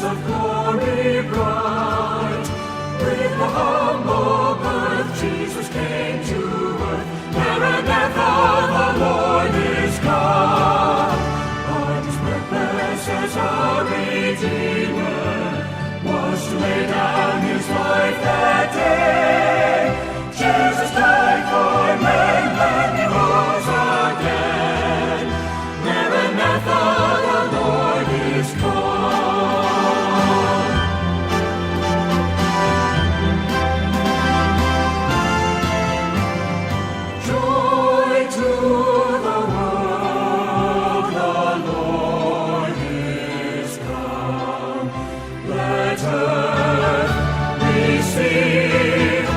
of glory bright. With the humble birth, Jesus came to earth. Maranatha, the Lord is come. But his purpose as our Redeemer was to lay down his life that day. Jesus died for men, and he rose again. Maranatha, the Lord is come. Joy to the world, the Lord is come. Let earth receive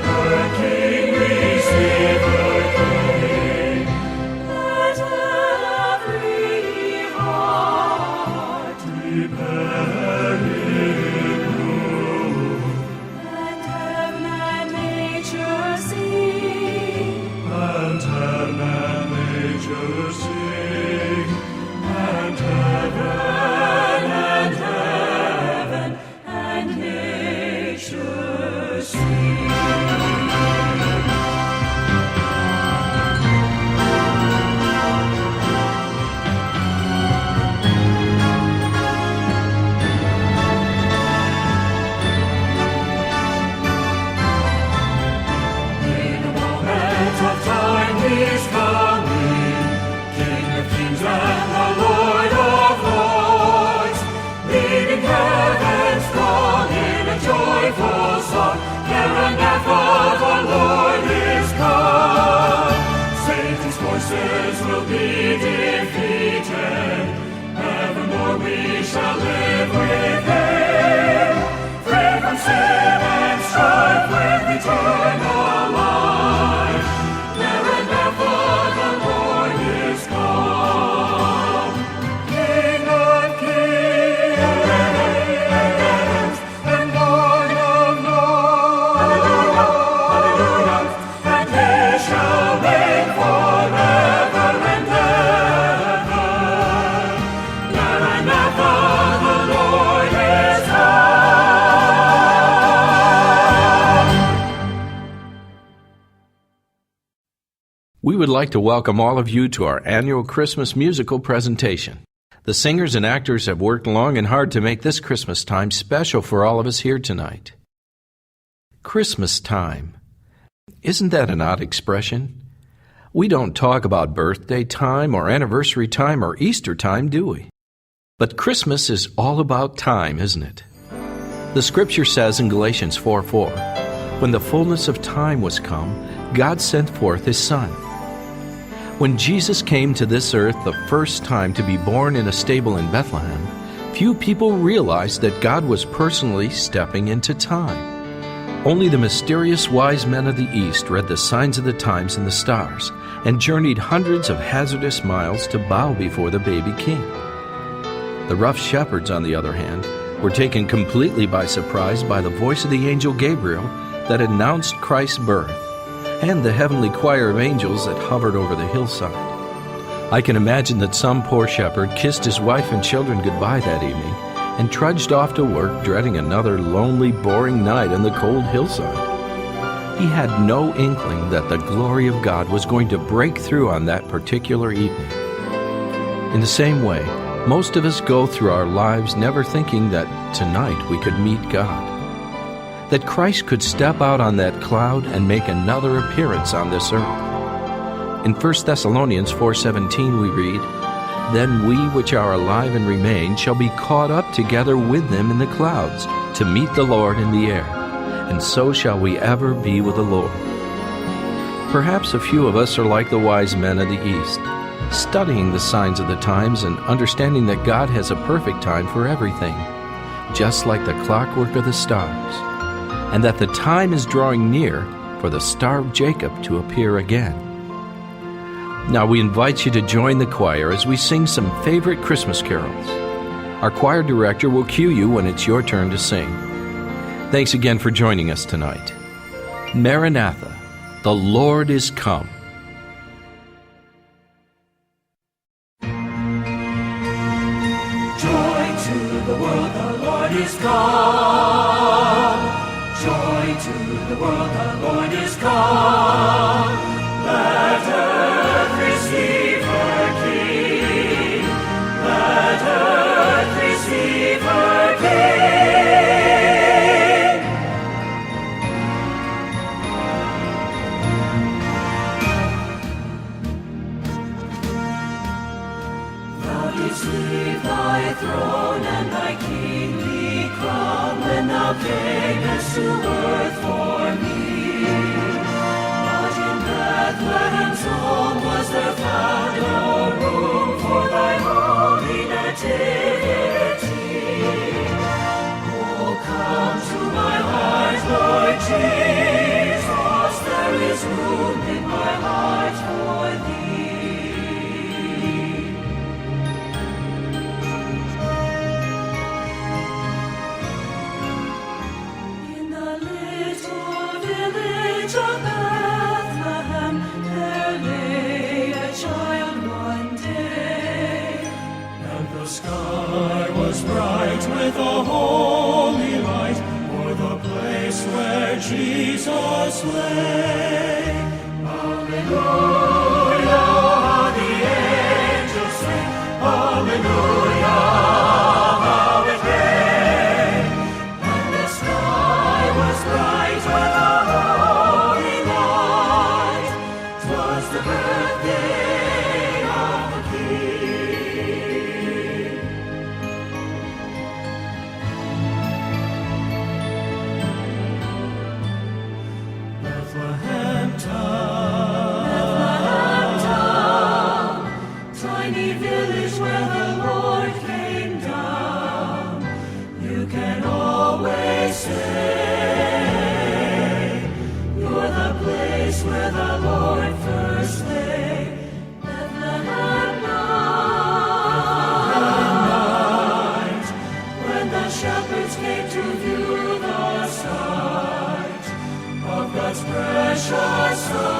her King, receive her King. Let every heart prepare him room. Let heaven and nature sing. And heaven and nature sing. And heaven and nature sing. In a moment of time he's coming, King of kings and the Lord of lords, leading heaven's throng in a joyful song. Maranatha, the Lord is come. Satan's forces will be defeated. Evermore we shall live with him, free from sin and strife with eternal life. Maranatha, the Lord is come. King of kings and Lord of lords. Hallelujah, and he shall reign forever and ever. Maranatha, the Lord is come. We would like to welcome all of you to our annual Christmas musical presentation. The singers and actors have worked long and hard to make this Christmas time special for all of us here tonight. Christmas time. Isn't that an odd expression? We don't talk about birthday time or anniversary time or Easter time, do we? But Christmas is all about time, isn't it? The scripture says in Galatians 4:4, "When the fullness of time was come, God sent forth his Son." When Jesus came to this earth the first time to be born in a stable in Bethlehem, few people realized that God was personally stepping into time. Only the mysterious wise men of the East read the signs of the times in the stars and journeyed hundreds of hazardous miles to bow before the baby king. The rough shepherds, on the other hand, were taken completely by surprise by the voice of the angel Gabriel that announced Christ's birth, and the heavenly choir of angels that hovered over the hillside. I can imagine that some poor shepherd kissed his wife and children goodbye that evening and trudged off to work, dreading another lonely, boring night on the cold hillside. He had no inkling that the glory of God was going to break through on that particular evening. In the same way, most of us go through our lives never thinking that tonight we could meet God, that Christ could step out on that cloud and make another appearance on this earth. In 1 Thessalonians 4:17 we read, "Then we which are alive and remain shall be caught up together with them in the clouds to meet the Lord in the air, and so shall we ever be with the Lord." Perhaps a few of us are like the wise men of the East, studying the signs of the times and understanding that God has a perfect time for everything, just like the clockwork of the stars, and that the time is drawing near for the Star of Jacob to appear again. Now we invite you to join the choir as we sing some favorite Christmas carols. Our choir director will cue you when it's your turn to sing. Thanks again for joining us tonight. Maranatha, the Lord is come. Joy to the world, the Lord is come. Joy to the world, the Lord is come. Let earth receive her King. Let earth receive her King. Thou didst leave thy throne and thy kingly crown when thou camest to earth for me. But in Bethlehem's home was there found no room for thy holy nativity. Oh, come to my heart, Lord Jesus, there is room in my heart for thee. In the little village of Bethlehem, there lay a child one day, and the sky was bright with a holy light for the place where Jesus lay. Hallelujah, how the angels sing. Hallelujah, how it rang. And the sky was bright with a holy light. 'Twas the birthday of the King. Bethlehem town, tiny village where the Lord came down. You can always say, you're the place where the Lord first lay. Bethlehem night, when the shepherds came to view the sight of God's precious Son,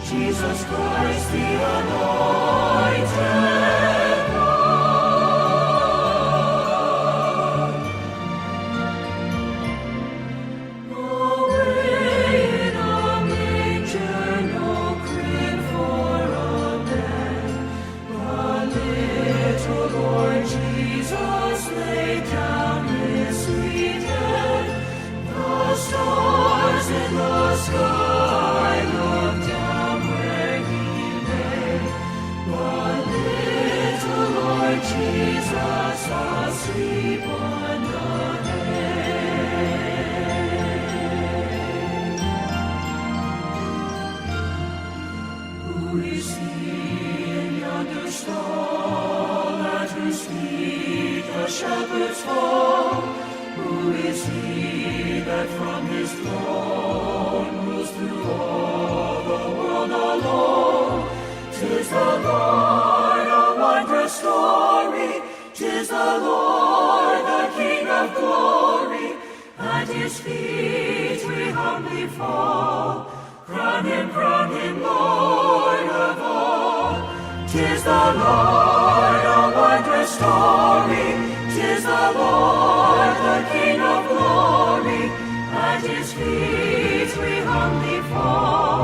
Jesus Christ the anointed one. Away in a manger, no crib for a bed, the little Lord Jesus laid down his sweet head. The stars in the sky looked down where he lay. The little Lord Jesus asleep on the hay. Who is he in yonder stall at whose feet the shepherds fall? Who is he that from his throne rules through all the world alone? 'Tis the Lord, a wondrous story. 'Tis the Lord, the King of glory. At his feet we humbly fall. Crown him, Lord of all. 'Tis the Lord, a wondrous story. 'Tis the Lord, the King of glory. At his feet we humbly fall.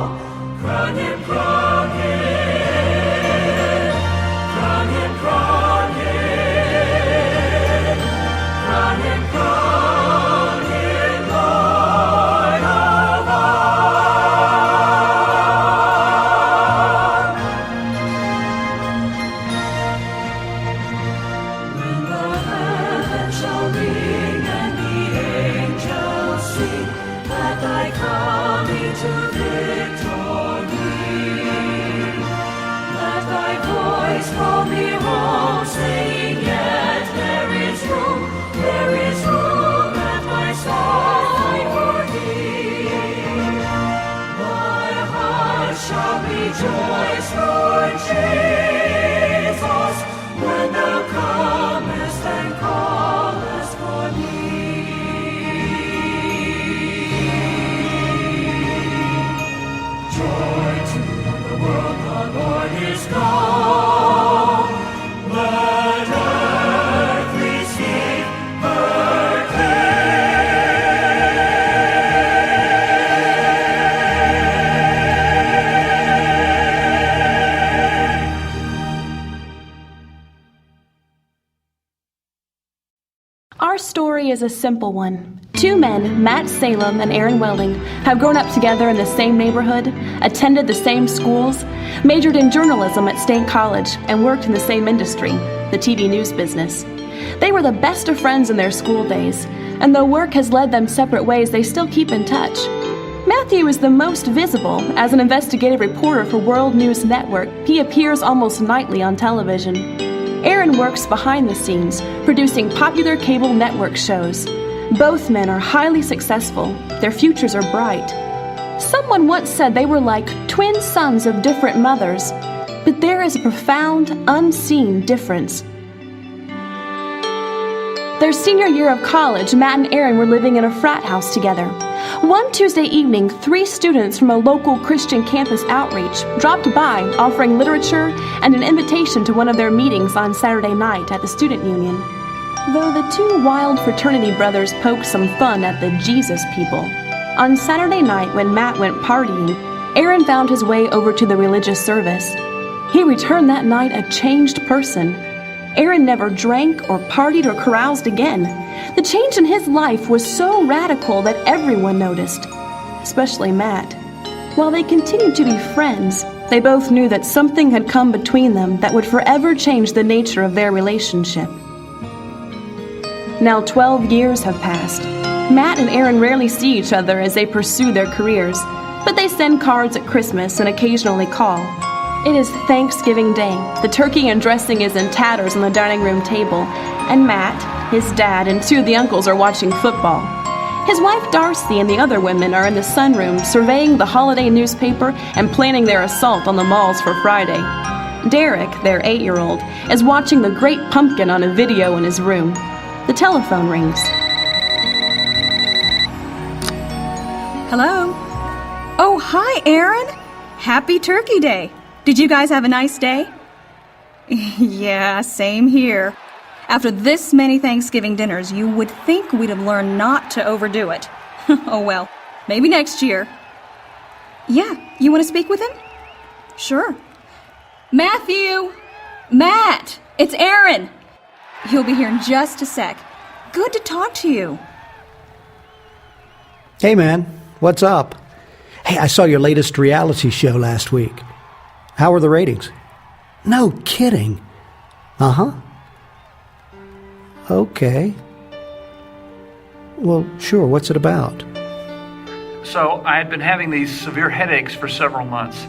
Crown him, crown him. Crown him, crown him. Crown him, crown him, Lord of all. When the heavens shall ring and the angels sing, at thy coming to victory, Our story is a simple one. Two men, Matt Salem and Aaron Welding, have grown up together in the same neighborhood, attended the same schools, majored in journalism at State College, and worked in the same industry, the TV news business. They were the best of friends in their school days, and though work has led them separate ways, they still keep in touch. Matthew is the most visible. As an investigative reporter for World News Network, he appears almost nightly on television. Aaron works behind the scenes, producing popular cable network shows. Both men are highly successful. Their futures are bright. Someone once said they were like twin sons of different mothers, but there is a profound, unseen difference. Their senior year of college, Matt and Aaron were living in a frat house together. One Tuesday evening, 3 students from a local Christian campus outreach dropped by offering literature and an invitation to one of their meetings on Saturday night at the student union. Though the 2 wild fraternity brothers poked some fun at the Jesus people, on Saturday night when Matt went partying, Aaron found his way over to the religious service. He returned that night a changed person. Aaron never drank or partied or caroused again. The change in his life was so radical that everyone noticed, especially Matt. While they continued to be friends, they both knew that something had come between them that would forever change the nature of their relationship. Now 12 years have passed. Matt and Aaron rarely see each other as they pursue their careers, but they send cards at Christmas and occasionally call. It is Thanksgiving Day. The turkey and dressing is in tatters on the dining room table, and Matt, his dad, and 2 of the uncles are watching football. His wife Darcy and the other women are in the sunroom surveying the holiday newspaper and planning their assault on the malls for Friday. Derek, their 8-year-old, is watching The Great Pumpkin on a video in his room. The telephone rings. Hello? Oh, hi, Aaron. Happy Turkey Day. Did you guys have a nice day? Yeah, same here. After this many Thanksgiving dinners, you would think we'd have learned not to overdo it. Oh well, maybe next year. Yeah, you want to speak with him? Sure. Matthew! Matt! It's Aaron! He'll be here in just a sec. Good to talk to you. Hey, man. What's up? Hey, I saw your latest reality show last week. How were the ratings? No kidding. Uh-huh. Okay. Well, sure. What's it about? So, I had been having these severe headaches for several months.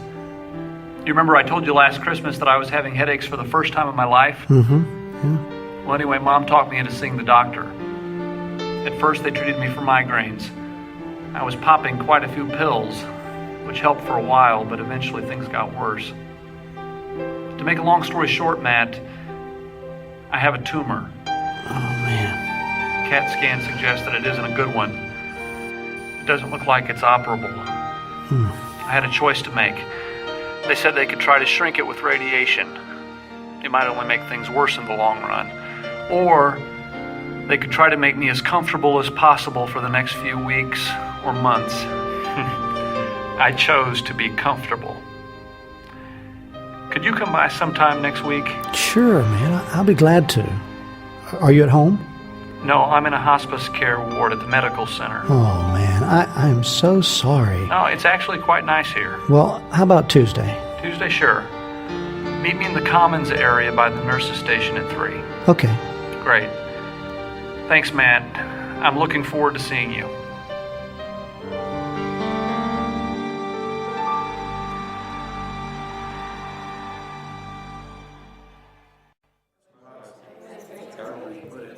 You remember I told you last Christmas that I was having headaches for the first time in my life? Mm-hmm. Yeah. Well, anyway, Mom talked me into seeing the doctor. At first, they treated me for migraines. I was popping quite a few pills, which helped for a while, but eventually things got worse. To make a long story short, Matt, I have a tumor. Oh, man. CAT scan suggests that it isn't a good one. It doesn't look like it's operable. I had a choice to make. They said they could try to shrink it with radiation. It might only make things worse in the long run. Or they could try to make me as comfortable as possible for the next few weeks or months. I chose to be comfortable. Could you come by sometime next week? Sure, man. I'll be glad to. Are you at home? No, I'm in a hospice care ward at the medical center. Oh, man. I'm so sorry. No, it's actually quite nice here. Well, how about Tuesday? Tuesday, sure. Meet me in the Commons area by the nurses' station at 3. Okay. Great. Thanks, Matt. I'm looking forward to seeing you.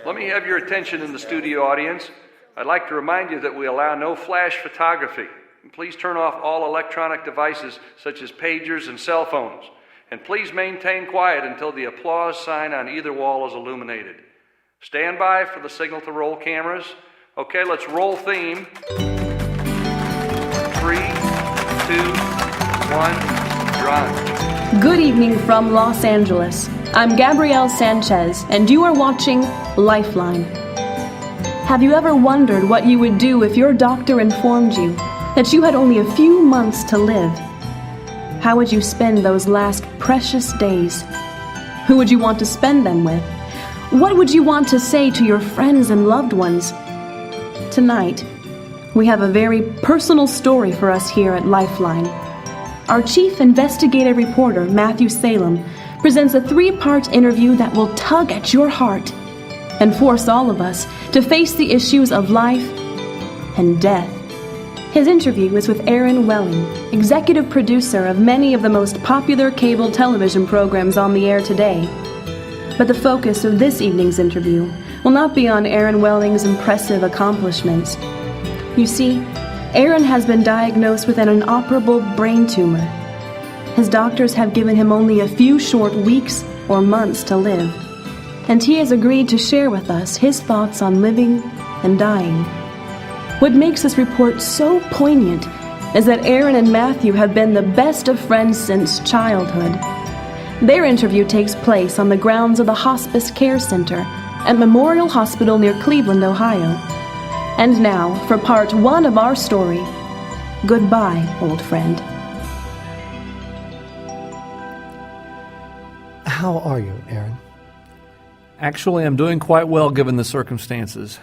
Let me have your attention in the studio audience. I'd like to remind you that we allow no flash photography. And please turn off all electronic devices such as pagers and cell phones. And please maintain quiet until the applause sign on either wall is illuminated. Stand by for the signal to roll cameras. Okay, let's roll theme. 3, 2, 1, you're on. Good evening from Los Angeles. I'm Gabrielle Sanchez, and you are watching Lifeline. Have you ever wondered what you would do if your doctor informed you that you had only a few months to live? How would you spend those last precious days? Who would you want to spend them with? What would you want to say to your friends and loved ones? Tonight, we have a very personal story for us here at Lifeline. Our chief investigative reporter, Matthew Salem, presents a 3-part interview that will tug at your heart and force all of us to face the issues of life and death. His interview is with Aaron Welling, executive producer of many of the most popular cable television programs on the air today. But the focus of this evening's interview will not be on Aaron Welling's impressive accomplishments. You see, Aaron has been diagnosed with an inoperable brain tumor. His doctors have given him only a few short weeks or months to live, and he has agreed to share with us his thoughts on living and dying. What makes this report so poignant is that Aaron and Matthew have been the best of friends since childhood. Their interview takes place on the grounds of the Hospice Care Center at Memorial Hospital near Cleveland, Ohio. And now, for part 1 of our story, goodbye, old friend. How are you, Aaron? Actually, I'm doing quite well given the circumstances.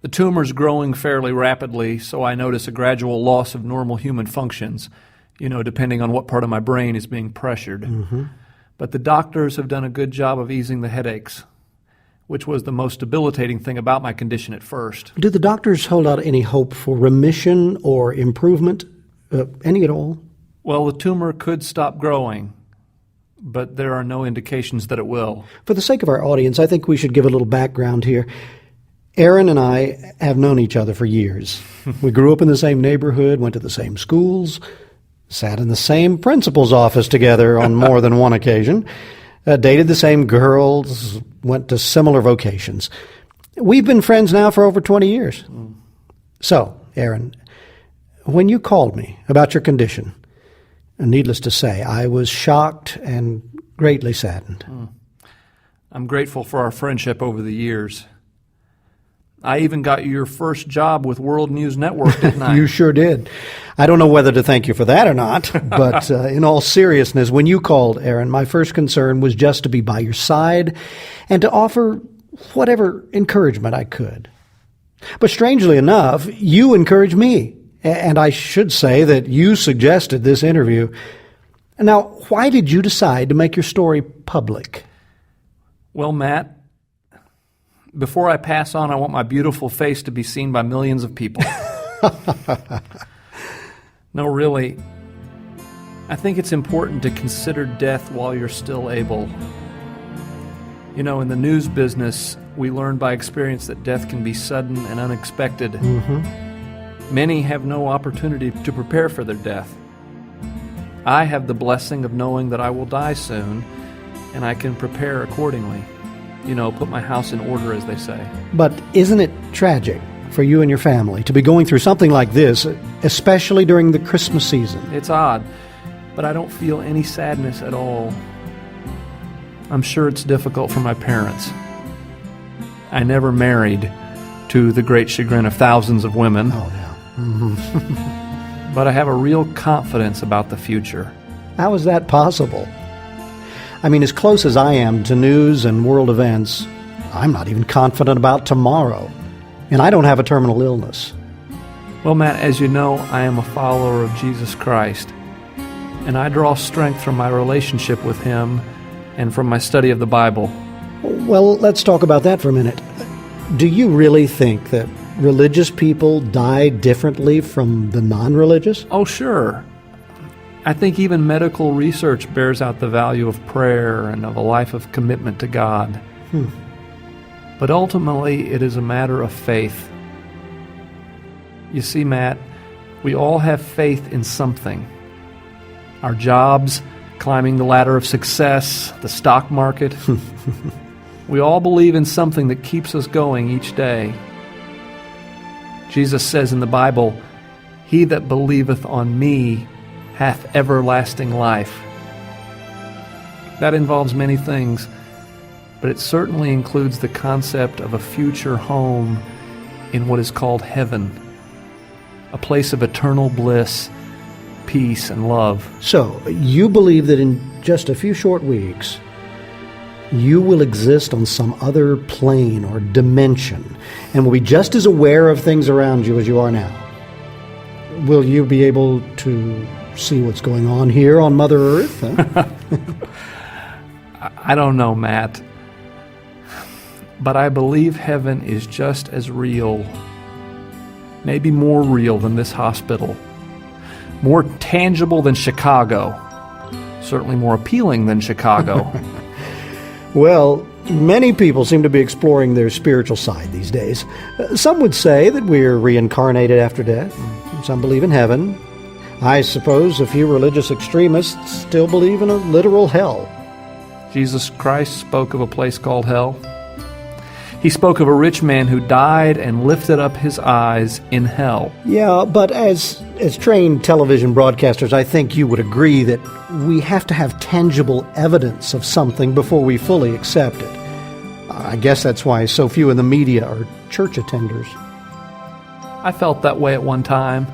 The tumor's growing fairly rapidly, so I notice a gradual loss of normal human functions, depending on what part of my brain is being pressured. Mm-hmm. But the doctors have done a good job of easing the headaches, which was the most debilitating thing about my condition at first. Do the doctors hold out any hope for remission or improvement? Any at all? Well, the tumor could stop growing, but there are no indications that it will. For the sake of our audience, I think we should give a little background here. Aaron and I have known each other for years. We grew up in the same neighborhood, went to the same schools, sat in the same principal's office together on more than one occasion, dated the same girls, went to similar vocations. We've been friends now for over 20 years. So, Aaron, when you called me about your condition, needless to say, I was shocked and greatly saddened. I'm grateful for our friendship over the years. I even got you your first job with World News Network, didn't I? You sure did. I don't know whether to thank you for that or not, but in all seriousness, when you called, Aaron, my first concern was just to be by your side and to offer whatever encouragement I could. But strangely enough, you encouraged me, and I should say that you suggested this interview. Now, why did you decide to make your story public? Well, Matt, before I pass on, I want my beautiful face to be seen by millions of people. No, really, I think it's important to consider death while you're still able. In the news business, we learn by experience that death can be sudden and unexpected. Mm-hmm. Many have no opportunity to prepare for their death. I have the blessing of knowing that I will die soon, and I can prepare accordingly. Put my house in order, as they say. But isn't it tragic for you and your family to be going through something like this, especially during the Christmas season? It's odd, but I don't feel any sadness at all. I'm sure it's difficult for my parents. I never married, to the great chagrin of thousands of women. Oh, yeah. Mm-hmm. But I have a real confidence about the future. How is that possible? I mean, as close as I am to news and world events, I'm not even confident about tomorrow. And I don't have a terminal illness. Well, Matt, as you know, I am a follower of Jesus Christ. And I draw strength from my relationship with Him and from my study of the Bible. Well, let's talk about that for a minute. Do you really think that religious people die differently from the non-religious? Oh, sure. I think even medical research bears out the value of prayer and of a life of commitment to God. But ultimately, it is a matter of faith. You see, Matt, we all have faith in something. Our jobs, climbing the ladder of success, the stock market. We all believe in something that keeps us going each day. Jesus says in the Bible, "He that believeth on me hath everlasting life." That involves many things, but it certainly includes the concept of a future home in what is called heaven, a place of eternal bliss, peace, and love. So, you believe that in just a few short weeks, you will exist on some other plane or dimension and will be just as aware of things around you as you are now. Will you be able to see what's going on here on Mother Earth? Huh? I don't know, Matt. But I believe heaven is just as real, maybe more real than this hospital, more tangible than Chicago, certainly more appealing than Chicago. Well, many people seem to be exploring their spiritual side these days. Some would say that we're reincarnated after death. Some believe in heaven. I suppose a few religious extremists still believe in a literal hell. Jesus Christ spoke of a place called hell. He spoke of a rich man who died and lifted up his eyes in hell. Yeah, but as trained television broadcasters, I think you would agree that we have to have tangible evidence of something before we fully accept it. I guess that's why so few in the media are church attenders. I felt that way at one time,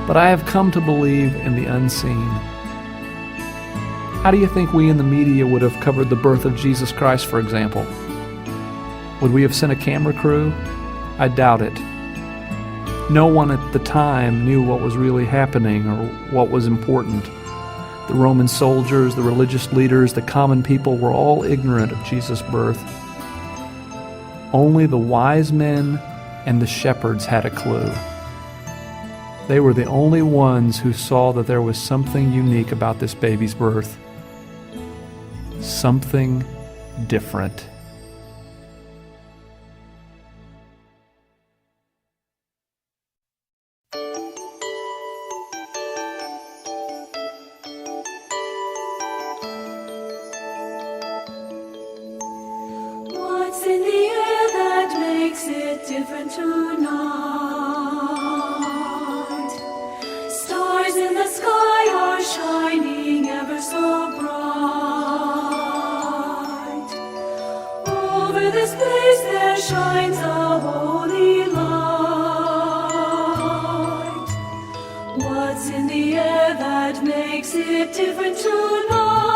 but I have come to believe in the unseen. How do you think we in the media would have covered the birth of Jesus Christ, for example? Would we have sent a camera crew? I doubt it. No one at the time knew what was really happening or what was important. The Roman soldiers, the religious leaders, the common people were all ignorant of Jesus' birth. Only the wise men and the shepherds had a clue. They were the only ones who saw that there was something unique about this baby's birth. Something different. What's in the air that makes it different tonight? Stars in the sky are shining ever so bright. Over this place there shines a holy light. What's in the air that makes it different tonight?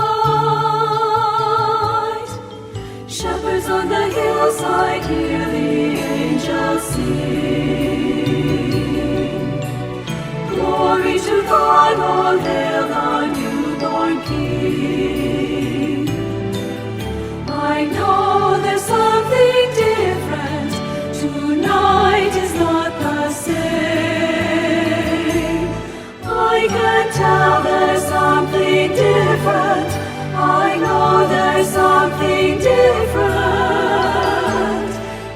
Shepherds on the hillside hear the angels sing. Glory to God, all hail the newborn King. I know there's something different. Tonight is not the same. I can tell there's something different. I know there's something different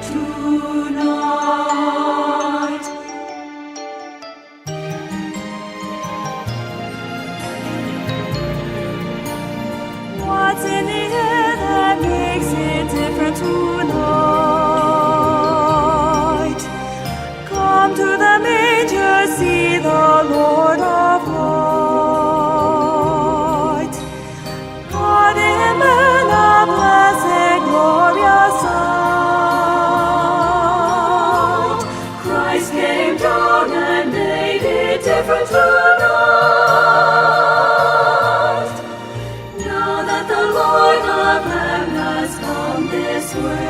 tonight. What's in the air that makes it different tonight? Come to the manger, see the Lord of light. God in man, a blessed, glorious sight. Christ came down and made it different tonight. Now that the Lord of heaven has come this way,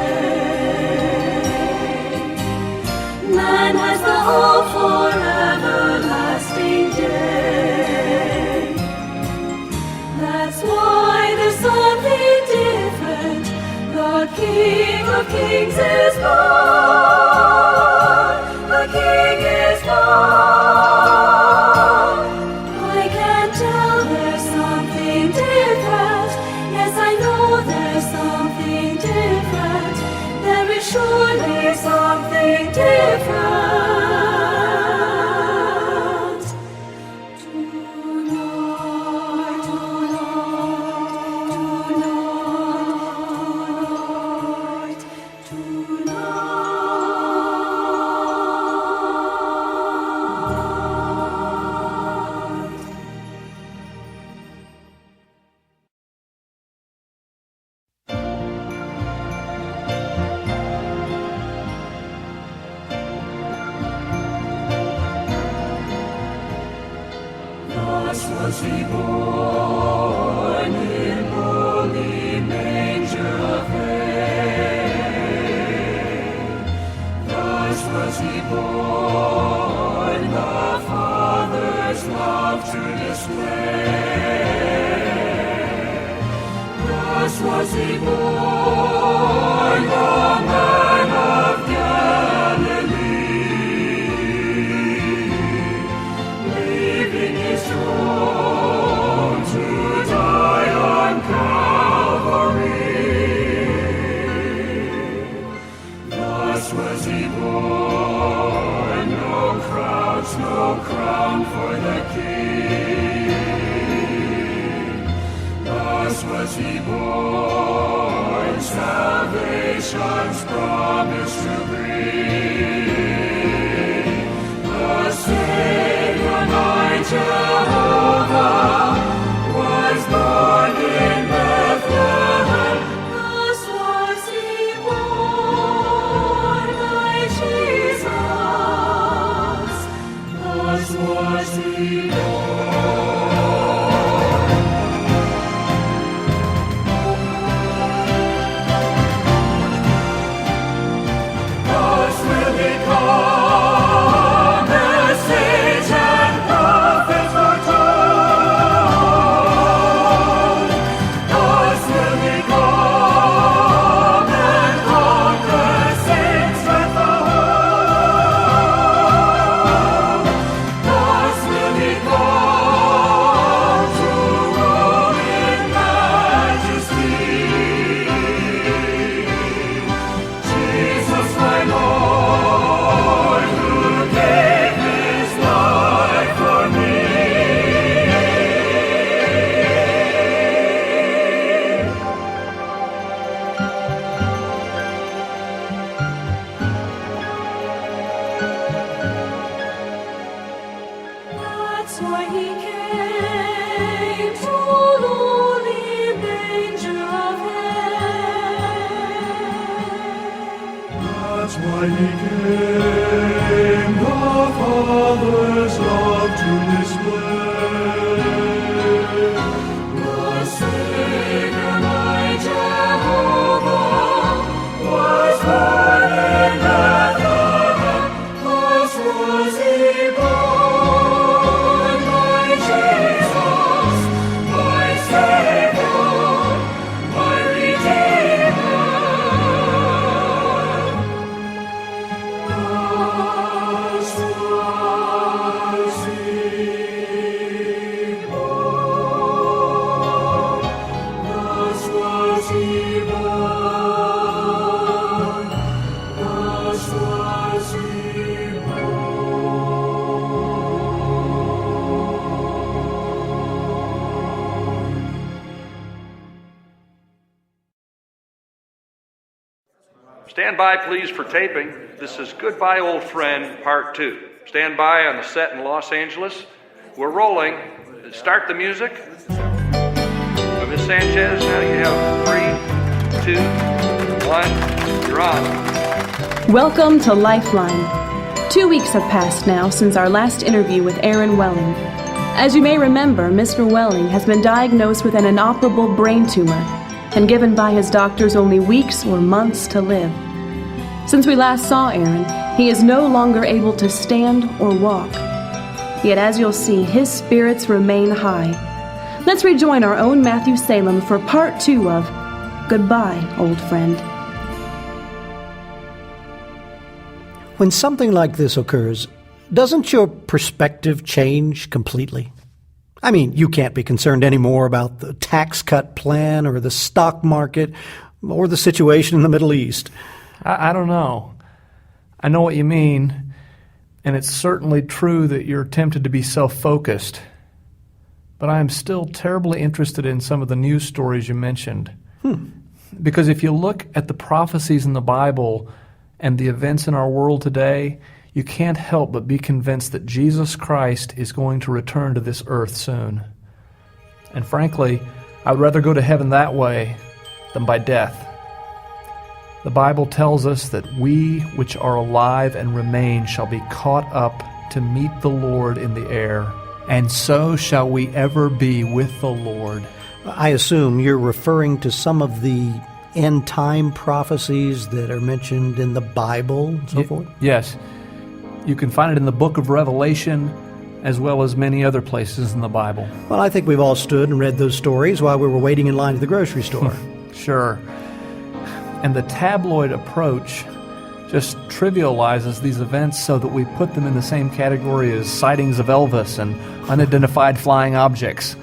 man has the hope for everlasting day. That's why there's something different. The King of Kings is born. The King is born. I can tell there's something different. Yes, I know there's something different. There is surely something different. Thus was he born in holy manger. was he born, the man of Galilee, leaving his throne to die on Calvary. Thus was he born, no crowns, no crown for the King. Thus was he born, salvation's promise to bring. The Savior, my Jehovah, was born in Bethlehem. Thus was he born, my Jesus. Thus was he why he came, the Father's love to display. The Savior, my Jehovah, was born in Bethlehem. Thus was he born, my Jesus, my Savior, my Redeemer. Stand by, please, for taping. This is Goodbye, Old Friend, Part 2. Stand by on the set in Los Angeles. We're rolling. Start the music. Miss Sanchez, now you have 3, 2, 1. You're on. Welcome to Lifeline. 2 weeks have passed now since our last interview with Aaron Welling. As you may remember, Mr. Welling has been diagnosed with an inoperable brain tumor and given by his doctors only weeks or months to live. Since we last saw Aaron, he is no longer able to stand or walk. Yet as you'll see, his spirits remain high. Let's rejoin our own Matthew Salem for Part 2 of Goodbye, Old Friend. When something like this occurs, doesn't your perspective change completely? I mean, you can't be concerned anymore about the tax cut plan or the stock market or the situation in the Middle East. I don't know. I know what you mean, and it's certainly true that you're tempted to be self-focused. But I am still terribly interested in some of the news stories you mentioned. Because if you look at the prophecies in the Bible and the events in our world today, you can't help but be convinced that Jesus Christ is going to return to this earth soon. And frankly, I would rather go to heaven that way than by death. The Bible tells us that we which are alive and remain shall be caught up to meet the Lord in the air, and so shall we ever be with the Lord. I assume you're referring to some of the end-time prophecies that are mentioned in the Bible and so forth? Yes. You can find it in the book of Revelation as well as many other places in the Bible. Well, I think we've all stood and read those stories while we were waiting in line at the grocery store. Sure. And the tabloid approach just trivializes these events so that we put them in the same category as sightings of Elvis and unidentified flying objects.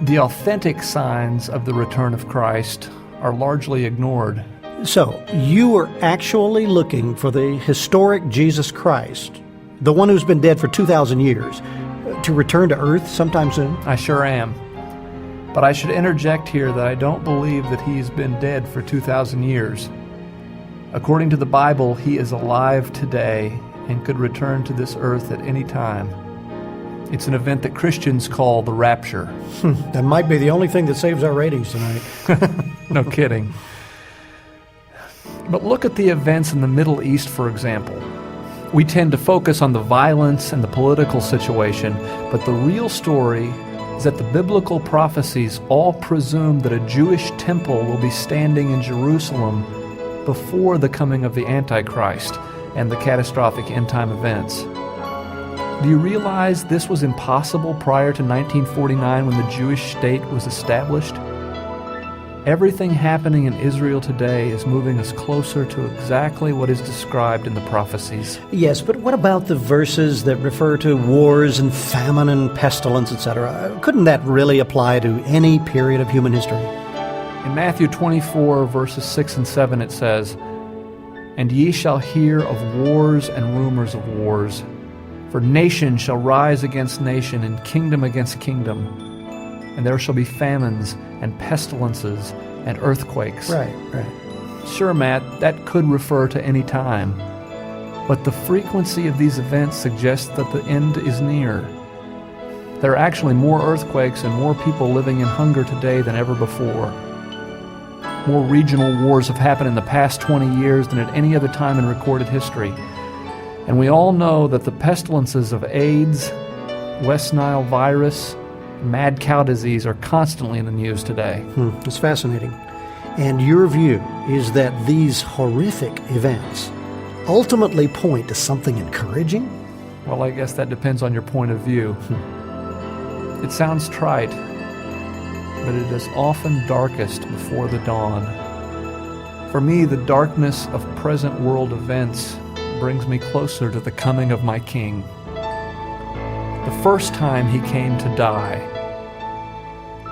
The authentic signs of the return of Christ are largely ignored. So, you are actually looking for the historic Jesus Christ, the one who's been dead for 2,000 years, to return to earth sometime soon? I sure am. But I should interject here that I don't believe that he's been dead for 2,000 years. According to the Bible, he is alive today and could return to this earth at any time. It's an event that Christians call the rapture. That might be the only thing that saves our ratings tonight. No kidding. But look at the events in the Middle East, for example. We tend to focus on the violence and the political situation, but the real story is that the biblical prophecies all presume that a Jewish temple will be standing in Jerusalem before the coming of the Antichrist and the catastrophic end-time events. Do you realize this was impossible prior to 1949 when the Jewish state was established? Everything happening in Israel today is moving us closer to exactly what is described in the prophecies. Yes, but what about the verses that refer to wars and famine and pestilence, etc.? Couldn't that really apply to any period of human history? In Matthew 24, verses 6 and 7, it says, "And ye shall hear of wars and rumors of wars. For nation shall rise against nation, and kingdom against kingdom. And there shall be famines and pestilences and earthquakes." Right. Sure, Matt, that could refer to any time. But the frequency of these events suggests that the end is near. There are actually more earthquakes and more people living in hunger today than ever before. More regional wars have happened in the past 20 years than at any other time in recorded history. And we all know that the pestilences of AIDS, West Nile virus, mad cow disease are constantly in the news today. It's fascinating. And your view is that these horrific events ultimately point to something encouraging? Well, I guess that depends on your point of view. It sounds trite, but it is often darkest before the dawn. For me, the darkness of present world events brings me closer to the coming of my King. The first time he came to die,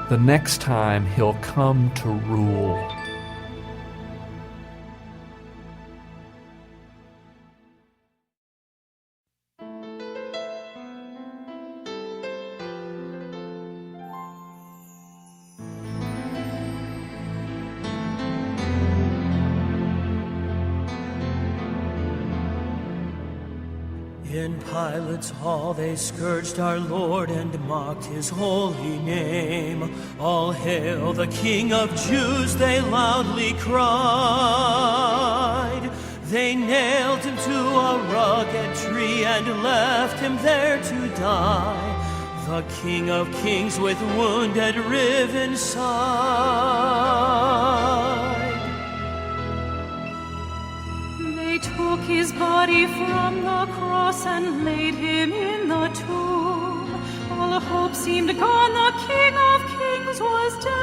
the next time he'll come to rule. In Pilate's hall they scourged our Lord and mocked his holy name. All hail the King of Jews, they loudly cried. They nailed him to a rugged tree and left him there to die. The King of Kings with wounded riven side. They took his body from the cross and laid him in the tomb. All hope seemed gone, the King of Kings was dead.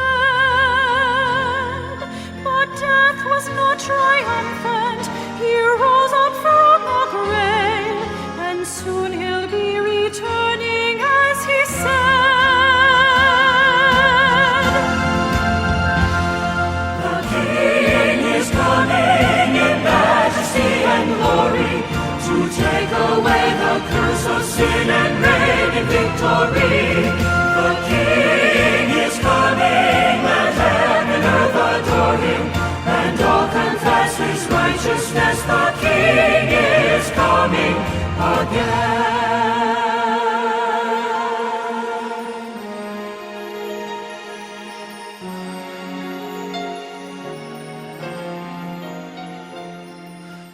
But death was not triumphant, he rose up from the grave, and soon he'll be returning as he said. The King is coming in majesty and glory, to take away the curse of sin and reign in victory. The King is coming, let heaven and earth adore him, and all confess his righteousness. The King is coming again.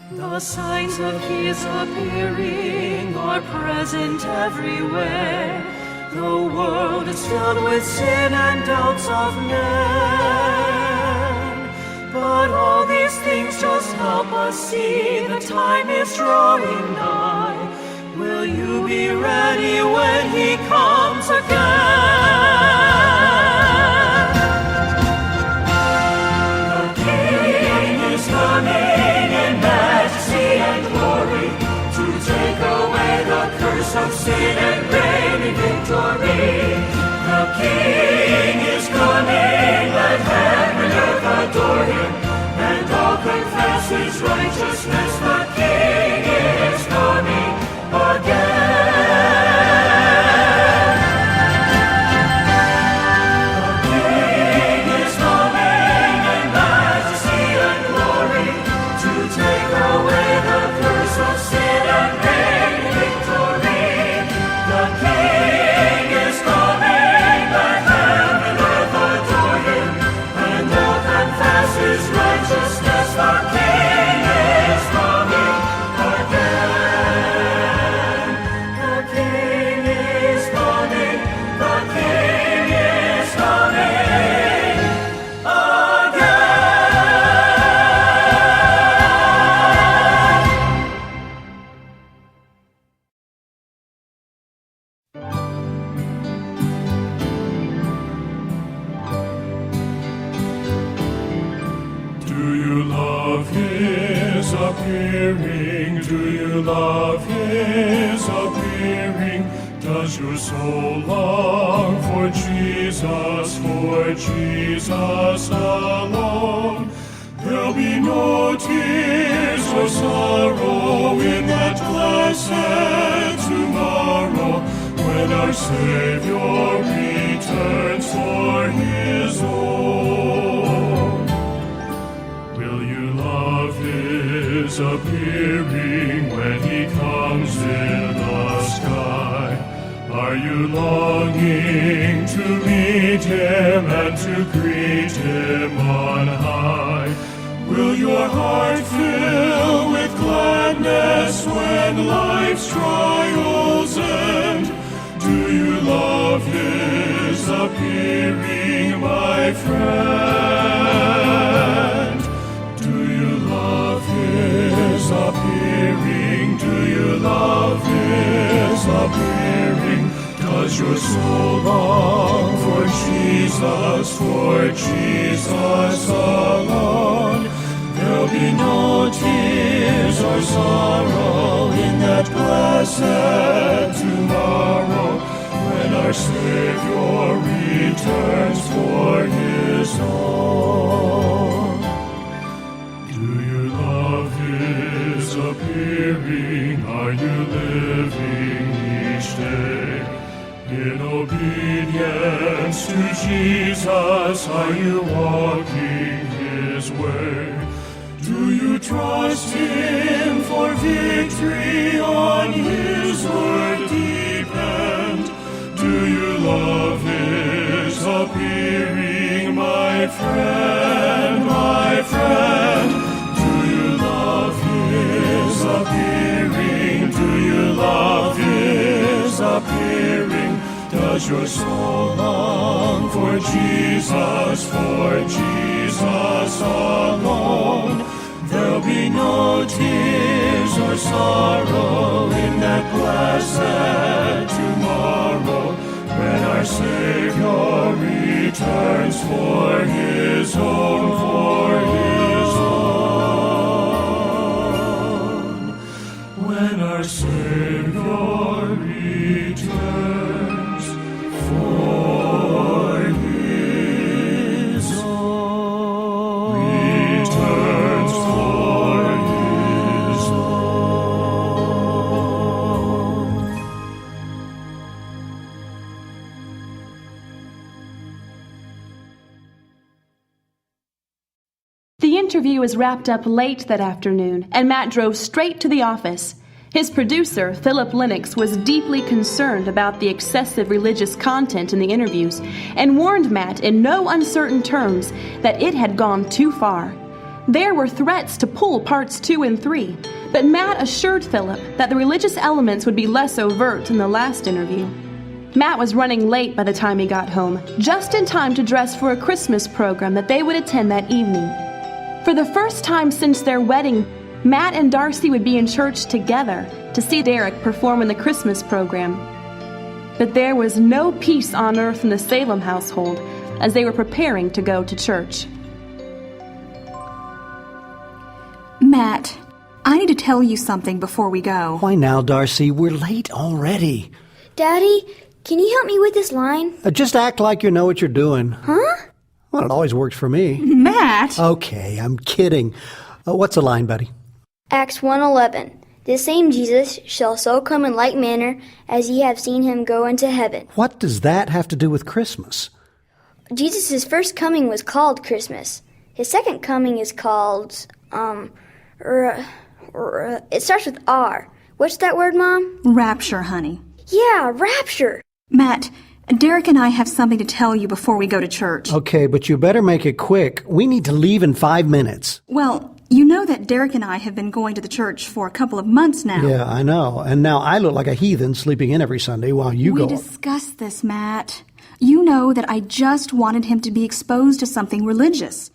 The signs of his appearing are present everywhere. The world is filled with sin and doubts of men. But all these things just help us see the time is drawing nigh. Will you be ready when he comes again? coming in majesty and glory to take away the curse of sin and reign in victory. The King is coming, let heaven and earth adore him, and all confess his righteousness. The King is coming again. Does your soul long for Jesus alone? There'll be no tears or sorrow in that blessed tomorrow, when our Savior returns for his own. Will you love his appearing when he comes in the sky? Are you longing to meet him and to greet him on high? Will your heart fill with gladness when life's trials end? Do you love his appearing, my friend? Do you love his appearing? Do you love his appearing? Does your soul long for Jesus alone? There'll be no tears or sorrow in that blessed tomorrow, when our Savior returns for his own. Do you love his appearing? Are you living each day in obedience to Jesus? Are you walking his way? Do you trust him for victory? On his word depend. Do you love his appearing, my friend, my friend? Do you love his appearing? Do you love his appearing? Does your soul long for Jesus alone? There'll be no tears or sorrow in that blessed tomorrow, when our Savior returns for his own, when our Savior returns for his own, returns for his own. The interview was wrapped up late that afternoon, and Matt drove straight to the office. His producer, Philip Lennox, was deeply concerned about the excessive religious content in the interviews and warned Matt in no uncertain terms that it had gone too far. There were threats to pull parts 2 and 3, but Matt assured Philip that the religious elements would be less overt in the last interview. Matt was running late by the time he got home, just in time to dress for a Christmas program that they would attend that evening. For the first time since their wedding, Matt and Darcy would be in church together to see Derek perform in the Christmas program. But there was no peace on earth in the Salem household as they were preparing to go to church. Matt, I need to tell you something before we go. Why now, Darcy? We're late already. Daddy, can you help me with this line? Just act like you know what you're doing. Huh? Well, it always works for me. Matt! Okay, I'm kidding. What's the line, buddy? Acts 1:11. This same Jesus shall so come in like manner as ye have seen him go into heaven. What does that have to do with Christmas? Jesus' first coming was called Christmas. His second coming is called, it starts with R. What's that word, Mom? Rapture, honey. Yeah, rapture. Matt, Derek and I have something to tell you before we go to church. Okay, but you better make it quick. We need to leave in 5 minutes. Well, you know that Derek and I have been going to the church for a couple of months now. Yeah, I know. And now I look like a heathen sleeping in every Sunday while you go. We discussed this, Matt. You know that I just wanted him to be exposed to something religious.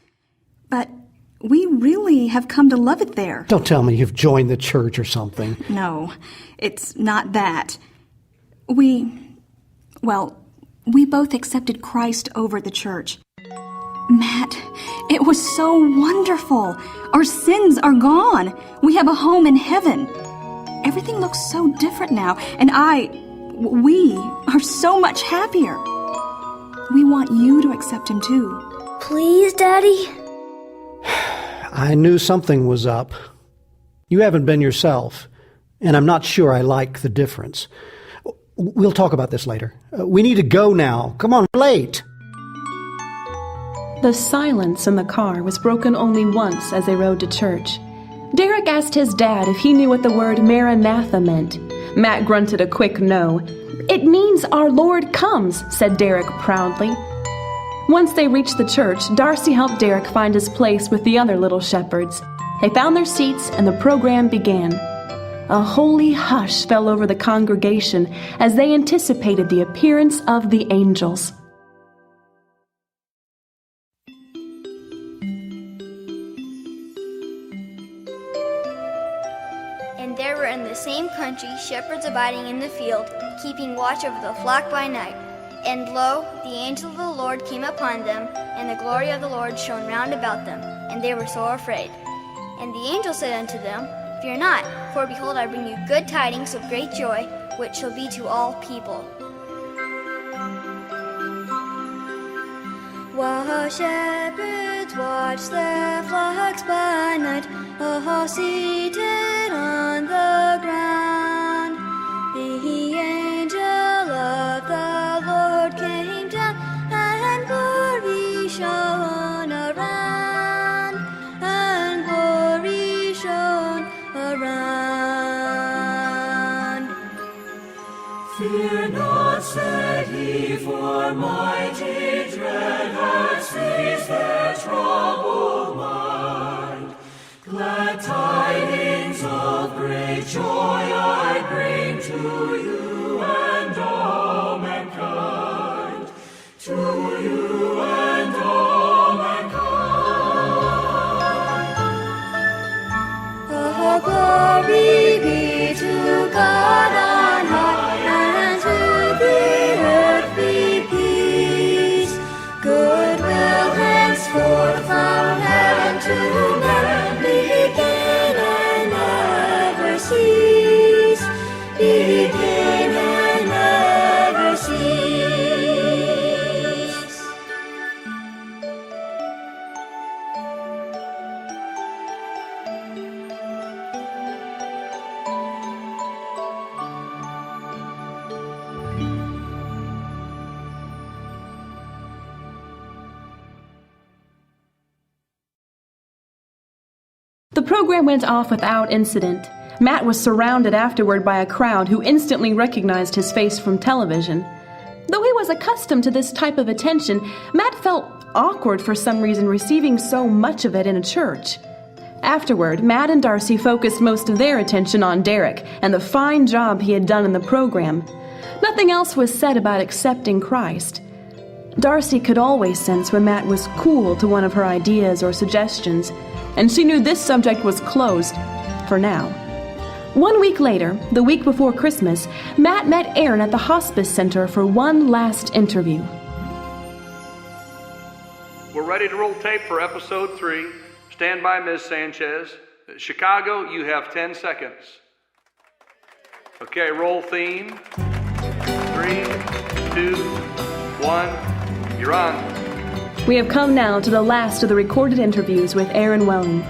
But we really have come to love it there. Don't tell me you've joined the church or something. No, it's not that. We both accepted Christ over at the church. Matt, it was so wonderful. Our sins are gone. We have a home in heaven. Everything looks so different now, and we are so much happier. We want you to accept him too. Please, Daddy? I knew something was up. You haven't been yourself, and I'm not sure I like the difference. We'll talk about this later. We need to go now. Come on, we're late. The silence in the car was broken only once as they rode to church. Derek asked his dad if he knew what the word Maranatha meant. Matt grunted a quick no. "It means our Lord comes," said Derek proudly. Once they reached the church, Darcy helped Derek find his place with the other little shepherds. They found their seats and the program began. A holy hush fell over the congregation as they anticipated the appearance of the angels. And there were in the same country shepherds abiding in the field, keeping watch over the flock by night. And lo, the angel of the Lord came upon them, and the glory of the Lord shone round about them, and they were sore afraid. And the angel said unto them, Fear not, for behold, I bring you good tidings of great joy, which shall be to all people. While shepherds watch their flocks by night, all seated on the ground, the angel of the Lord came down, and glory shone around, and glory shone around. Fear not, said he, for mighty dread has seized their troubled mind. Glad tidings of great joy I bring to you and all mankind. To you and all mankind. All glory be to God on high, and to the earth be peace. Goodwill henceforth from heaven to men, begin and never cease. Begin and never cease. The program went off without incident. Matt was surrounded afterward by a crowd who instantly recognized his face from television. Though he was accustomed to this type of attention, Matt felt awkward for some reason receiving so much of it in a church. Afterward, Matt and Darcy focused most of their attention on Derek and the fine job he had done in the program. Nothing else was said about accepting Christ. Darcy could always sense when Matt was cool to one of her ideas or suggestions, and she knew this subject was closed for now. 1 week later, the week before Christmas, Matt met Aaron at the hospice center for one last interview. We're ready to roll tape for episode 3. Stand by, Ms. Sanchez. Chicago, you have 10 seconds. Okay, roll theme. 3, 2, 1, you're on. We have come now to the last of the recorded interviews with Aaron Welling.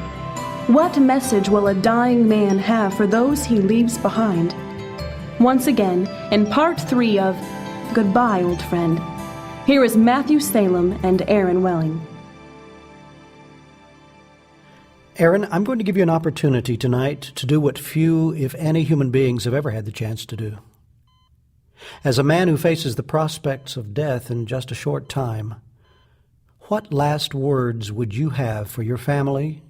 What message will a dying man have for those he leaves behind? Once again, in part 3 of Goodbye, Old Friend, here is Matthew Salem and Aaron Welling. Aaron, I'm going to give you an opportunity tonight to do what few, if any, human beings have ever had the chance to do. As a man who faces the prospects of death in just a short time, what last words would you have for your family,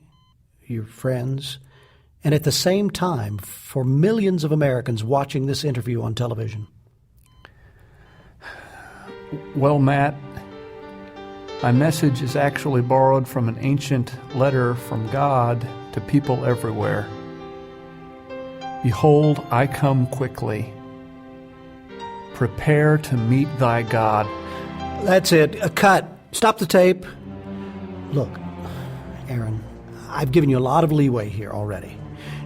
your friends, and at the same time for millions of Americans watching this interview on television? Well, Matt, my message is actually borrowed from an ancient letter from God to people everywhere. Behold, I come quickly. Prepare to meet thy God. That's it. A cut. Stop the tape. Look, Aaron, I've given you a lot of leeway here already.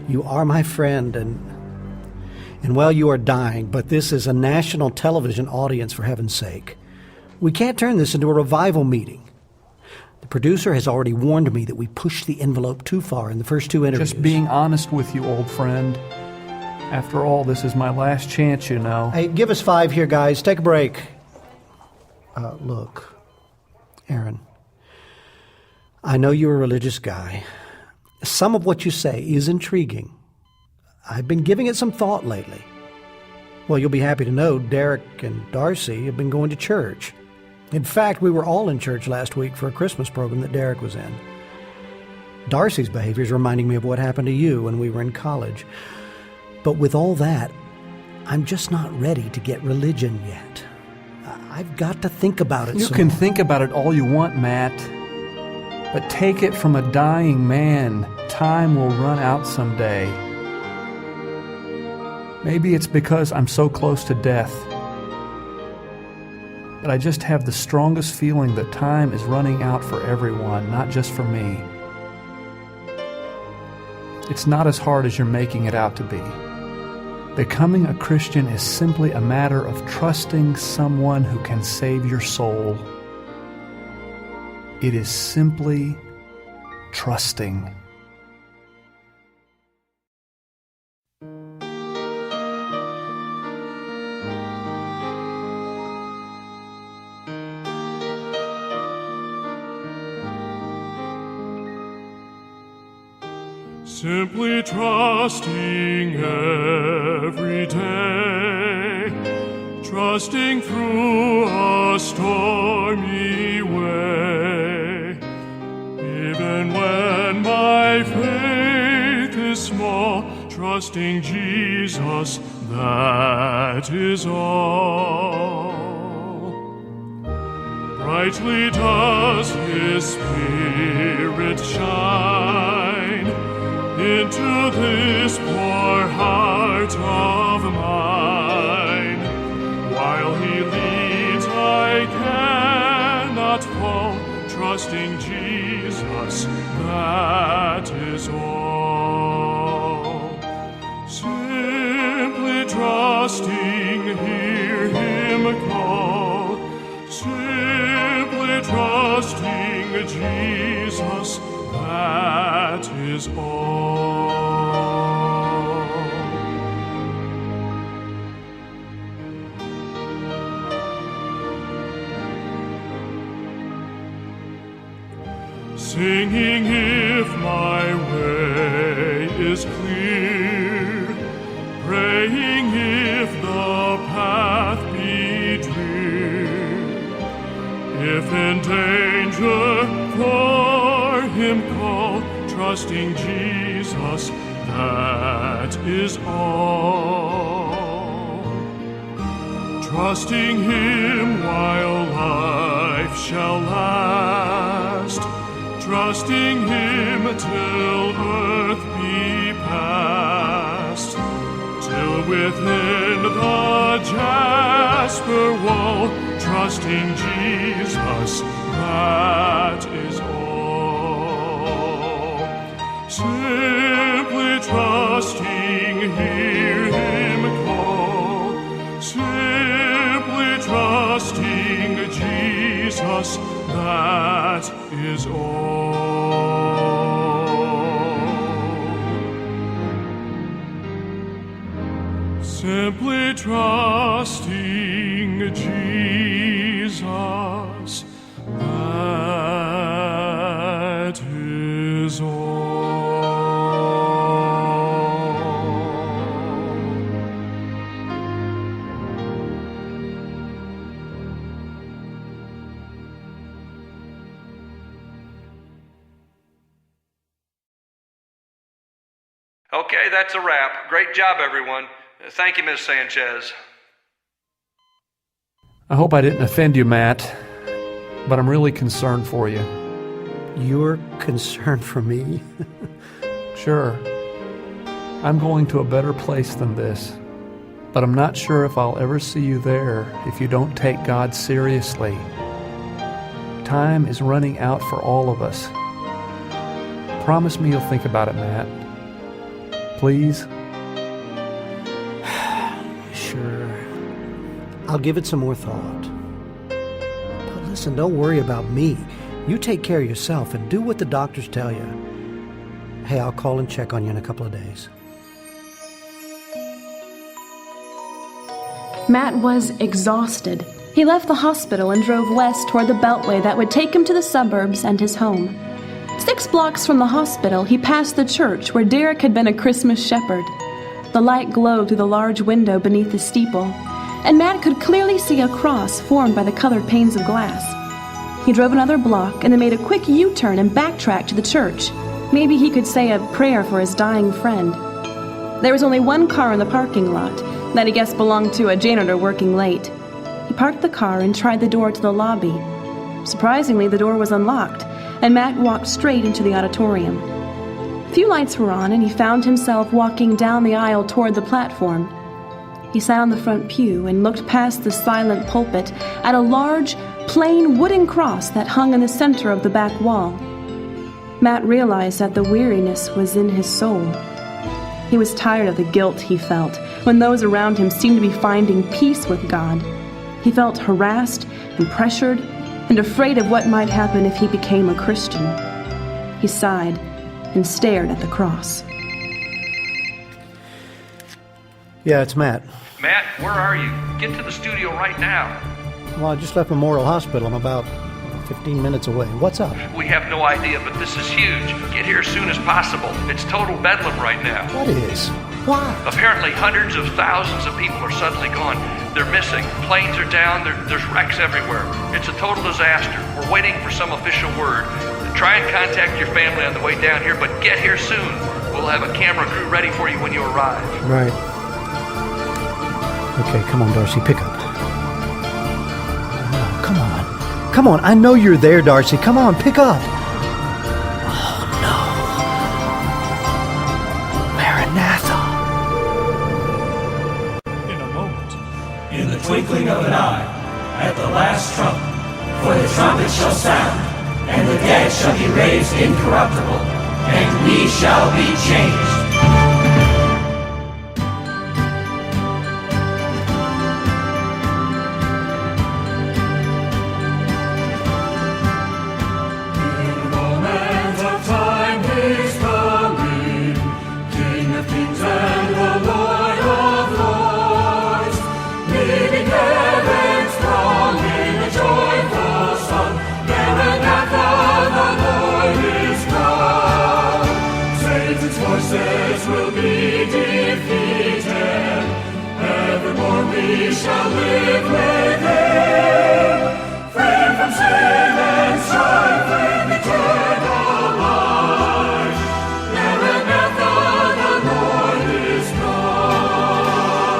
You are my friend, and well, you are dying, but this is a national television audience, for heaven's sake. We can't turn this into a revival meeting. The producer has already warned me that we pushed the envelope too far in the first 2 interviews. Just being honest with you, old friend. After all, this is my last chance, you know. Hey, give us 5 here, guys. Take a break. Look, Aaron, I know you're a religious guy. Some of what you say is intriguing. I've been giving it some thought lately. Well, you'll be happy to know Derek and Darcy have been going to church. In fact, we were all in church last week for a Christmas program that Derek was in. Darcy's behavior is reminding me of what happened to you when we were in college. But with all that, I'm just not ready to get religion yet. I've got to think about it. You can think about it all you want, Matt. But take it from a dying man. Time will run out someday. Maybe it's because I'm so close to death. But I just have the strongest feeling that time is running out for everyone, not just for me. It's not as hard as you're making it out to be. Becoming a Christian is simply a matter of trusting someone who can save your soul. It is simply trusting. Simply trusting every day, trusting through a stormy way. Even when my faith is small, trusting Jesus, that is all. Brightly does His Spirit shine into this poor heart of mine. While He leads, I cannot fall, trusting Jesus, that is all. Simply trusting, hear Him call. Simply trusting Jesus, that is all. Singing if my way is clear, praying if the path be drear, if in danger for Him call, trusting Jesus, that is all. Trusting Him while life shall last, trusting Him till earth be past, till within the jasper wall, trusting Jesus, that is all. trusting, hear him call. Simply trusting Jesus, that is all. Simply trusting Jesus, that is all. Okay, that's a wrap. Great job, everyone. Thank you, Ms. Sanchez. I hope I didn't offend you, Matt, but I'm really concerned for you. You're concerned for me? Sure. I'm going to a better place than this, but I'm not sure if I'll ever see you there if you don't take God seriously. Time is running out for all of us. Promise me you'll think about it, Matt. Please? Sure. I'll give it some more thought. But listen, don't worry about me. You take care of yourself and do what the doctors tell you. Hey, I'll call and check on you in a couple of days. Matt was exhausted. He left the hospital and drove west toward the beltway that would take him to the suburbs and his home. 6 blocks from the hospital, he passed the church where Derek had been a Christmas shepherd. The light glowed through the large window beneath the steeple, and Matt could clearly see a cross formed by the colored panes of glass. He drove another block and then made a quick U-turn and backtracked to the church. Maybe he could say a prayer for his dying friend. There was only one car in the parking lot that he guessed belonged to a janitor working late. He parked the car and tried the door to the lobby. Surprisingly, the door was unlocked, and Matt walked straight into the auditorium. Few lights were on, and he found himself walking down the aisle toward the platform. He sat on the front pew and looked past the silent pulpit at a large, plain wooden cross that hung in the center of the back wall. Matt realized that the weariness was in his soul. He was tired of the guilt he felt when those around him seemed to be finding peace with God. He felt harassed and pressured and afraid of what might happen if he became a Christian. He sighed and stared at the cross. Yeah, it's Matt. Matt, where are you? Get to the studio right now. Well, I just left Memorial Hospital. I'm about 15 minutes away. What's up? We have no idea, but this is huge. Get here as soon as possible. It's total bedlam right now. What is? Why? Apparently hundreds of thousands of people are suddenly gone. They're missing. Planes are down. There's wrecks everywhere. It's a total disaster. We're waiting for some official word. Try and contact your family on the way down here, but get here soon. We'll have a camera crew ready for you when you arrive. Right. Okay, come on, Darcy, pick up. Oh, come on. Come on, I know you're there, Darcy. Come on, pick up. Oh, no. Maranatha. In a moment. In the twinkling of an eye, at the last trump, for the trumpet shall sound, and the dead shall be raised incorruptible, and we shall be changed. Will be defeated. Evermore we shall live with Him, free from sin and strife in eternal life. Maranatha, the Lord is come.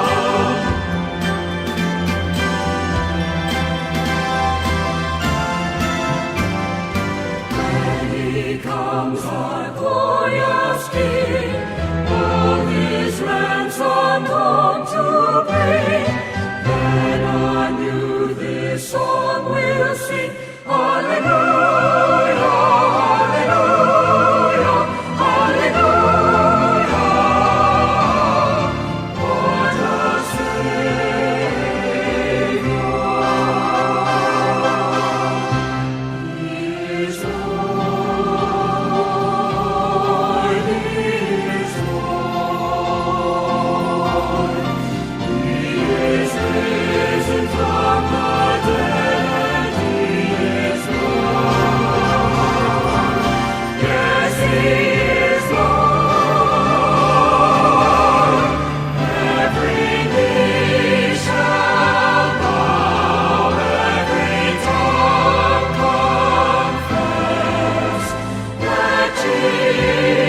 When He comes, our glorious King, ransomed home to bring, then anew this song we'll sing. Hallelujah, hallelujah, hallelujah, sing.